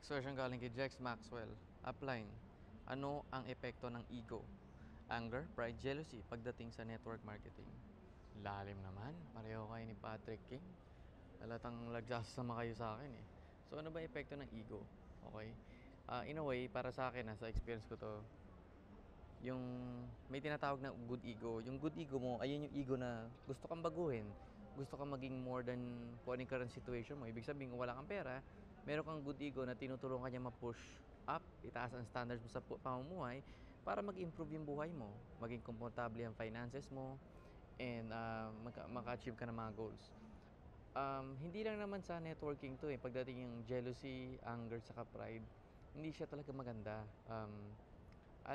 Next question galing kay Jex Maxwell. Upline. Ano ang epekto ng ego? Anger, pride, jealousy pagdating sa network marketing. Lalim naman. Pareho kayo ni Patrick King. Halatang nagsasama kayo sa akin eh. So ano ba epekto ng ego? Okay? In a way, para sa akin, sa experience ko to, yung may tinatawag na good ego. Yung good ego mo, ayun yung ego na gusto kang baguhin. Gusto kang maging more than kung anong current situation mo. Ibig sabihin, kung wala kang pera, meron kang good ego na tinutulungan kanya ma-push up, itaas ang standards mo sa pamumuhay para mag-improve yung buhay mo. Maging komportable ang finances mo and maka-achieve ka ng mga goals. Hindi lang naman sa networking to eh. Pagdating yung jealousy, anger, saka pride, hindi siya talaga maganda.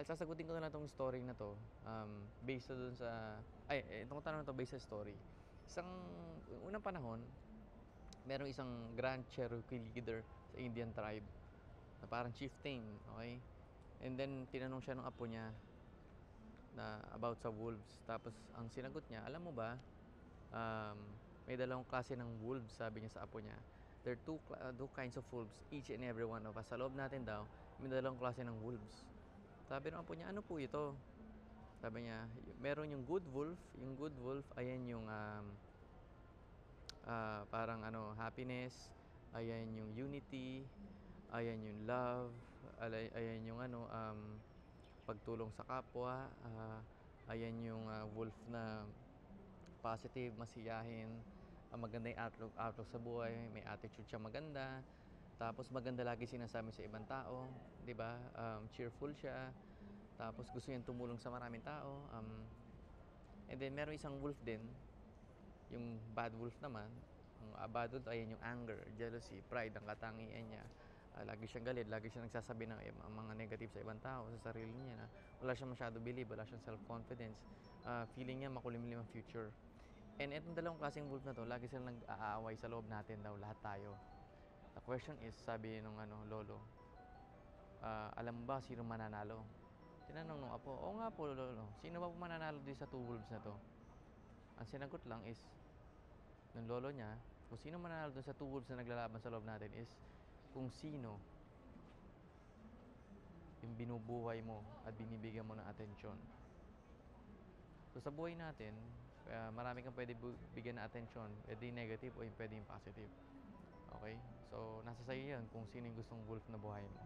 Sasagutin ko na lang tong story na to. Based dun sa... itong tanong na to based sa story. Unang panahon, merong isang Grand Cherokee leader sa Indian tribe na parang chieftain, okay? And then, tinanong siya ng apo niya na about sa wolves. Tapos, ang sinagot niya, alam mo ba, may dalawang klase ng wolves, sabi niya sa apo niya. There are two kinds of wolves, each and every one of us. Sa loob natin daw, may dalawang klase ng wolves. Sabi ng apo niya, ano po ito? Sabi niya, meron yung good wolf. Yung good wolf, ayan yung parang happiness. Ayan yung unity. Ayan yung love. Ayan yung pagtulong sa kapwa. Ayan yung wolf na positive, masiyahin. Maganda yung outlook sa buhay. May attitude siya maganda. Tapos maganda lagi sinasabi sa ibang tao, 'di ba? Cheerful siya. Tapos gusto niyang tumulong sa maraming tao. And then meron isang wolf din, yung bad wolf naman. Ang bad wolf ayan yung anger, jealousy, pride ang katangian niya. Lagi siyang galit, lagi siyang nagsasabi ng mga negative sa ibang tao, sa sarili niya na wala siyang masyado believe, wala siyang self-confidence. Feeling niya makulimlim ang future. And itong dalawang klaseng wolf na to, lagi silang nag-aaway sa loob natin daw, lahat tayo. The question is, sabi nung lolo, alam mo ba sino mananalo? Tinanong nung apo, oo nga po lolo, sino ba po mananalo din sa two wolves na to? Ang sinagot lang is, nung lolo niya, kung sino mananalo dun sa two wolves na naglalaban sa loob natin is, kung sino yung binubuhay mo at binibigyan mo ng atensyon. So sa buhay natin, marami kang pwede bigyan ng atensyon, pwede negative o pwede yung positive. Okay? So, nasa sa'yo yan kung sino yung gustong wolf na buhayin mo.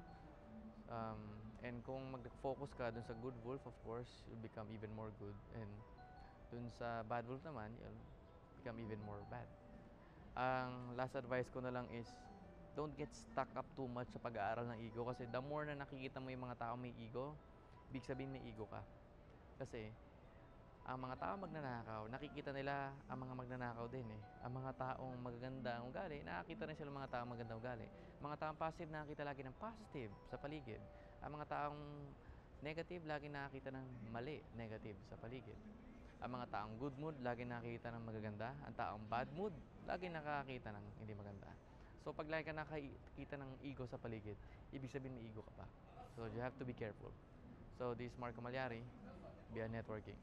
And kung mag-focus ka dun sa good wolf, of course, you'll become even more good. And dun sa bad wolf naman, you'll become even more bad. Ang last advice ko na lang is, don't get stuck up too much sa pag-aaral ng ego. Kasi the more na nakikita mo yung mga tao may ego, big sabihin may ego ka. Kasi, ang mga tao magnanakaw, nakikita nila ang mga magnanakaw din eh. Ang mga taong magaganda ang ugali, nakikita rin sila mga taong maganda ugali. Mga taong positive, nakikita lagi ng positive sa paligid. Ang mga taong negative, lagi nakikita ng mali, negative sa paligid. Ang mga taong good mood, lagi nakikita ng magaganda. Ang taong bad mood, lagi nakakita ng hindi maganda. So pag lagi ka nakikita ng ego sa paligid, ibig sabihin may ego ka pa. So you have to be careful. So this is Marco Malyari, via Networking.